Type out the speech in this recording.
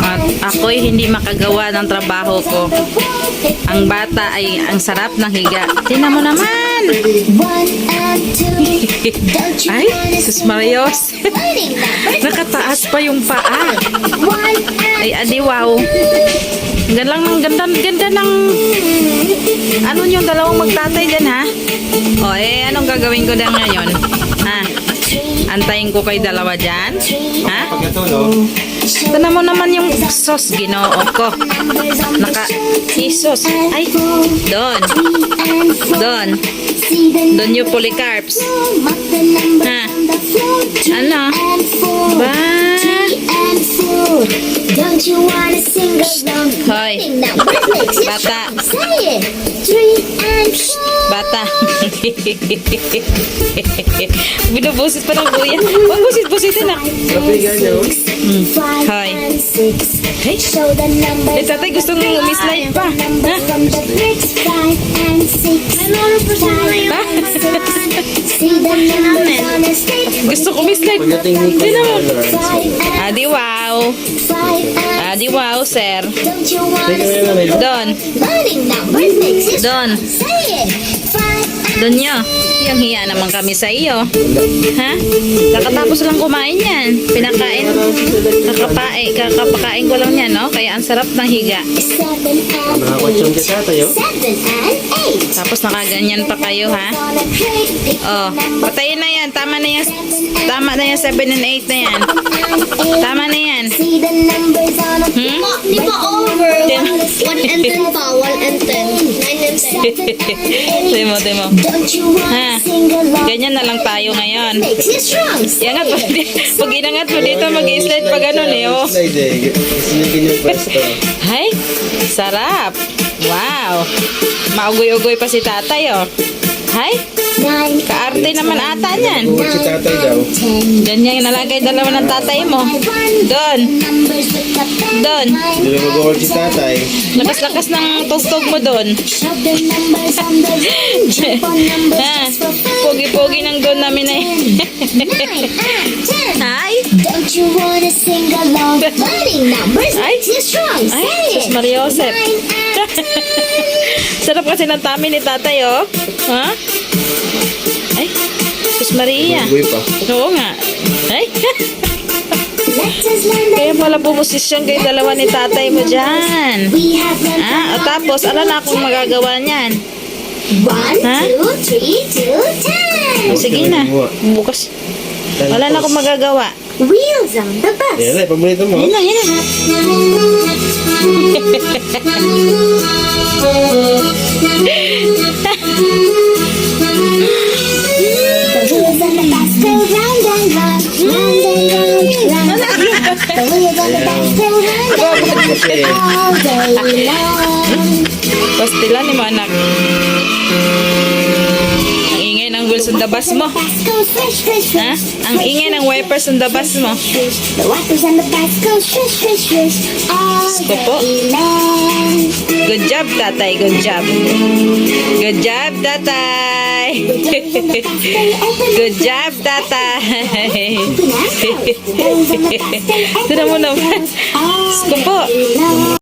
At ako'y hindi makagawa ng trabaho ko. Ang bata ay ang sarap ng higa. Tingnan mo naman! Ay, sus Marios! Nakataas pa yung paa. Ay, adi wow. Ganda ng ano yung dalawang magtatay dyan, ha? O, anong gagawin ko na ngayon? Ha? Antayin ko kay dalawa dyan? Ha? Tignan mo naman yung sauce, ginoo ko. Isos. Ay, doon. Doon yung polycarps. Ha? Ano? Ba? Hoy. Bata. Bata. Binubusit pa ng kuya. Huwag busit-busitin na. Hoy. Hey. Tatay gustong umislide pa. Ha? Gusto ko umislide. Tignan mo. Adi wow. Adi wow, sir. Doon. Doon nyo. Yung hiya naman kami sa iyo. Ha? Kakatapos lang kumain yan. Kakapakain ko lang yan, no? Kaya ang sarap ng higa. Tapos nakaganyan pa kayo, ha? Oh, patayin na yan. Tama na yan. Tama na yan, 7 and 8 na yan. Tama na yan. Di ba over? 1 and 10 pa. 1 and 10. 9 and 10. Timo. Ha? Ganyan na lang tayo ngayon. Iangat pa. Pag inangat mo dito, mag-slide pa ganun eh. Oh. Hay, sarap. Wow. Maugoy-ugoy pa si tatay, oh. Hay, kaarte naman ata niyan. Si tatay daw. Ganyan nalagay dalawa ng tatay mo. Doon. Hindi na mag-award si tatay. Lakas-lakas ng tugtog mo doon. Ha? Pogi-pogi ng doon namin eh. Ay? Ay, sus Mariosep. Sarap kasi ng tummy ni tatay, oh. Ha? Ay, sus Maria. Uy pa. Oo nga. Ay. Kaya pala pumusisyon kayo dalawa ni tatay mo dyan. Ah, tapos, ala na akong magagawa niyan. 1, 2, 3, 2, 10. Oh, sige na. Bukas. Wala na akong magagawa. Wheels on the bus. Yan na, paborito mo. Yan na. The wheels on the bus go round and round, round and round, round and round. The wheels on the bus go round and round all day long. Pastila ni mo, anak. Ang ingay ng wheels on the bus mo. Bus goes swish, swish, Ha? swish. Ang ingay ng wipers on the bus mo. The wipers on the bus go swish, swish, swish all Skopo. day long. Good job, tatay. Good job. Good job, tatay. Good job, tatay. Tignan mo naman. Skupo.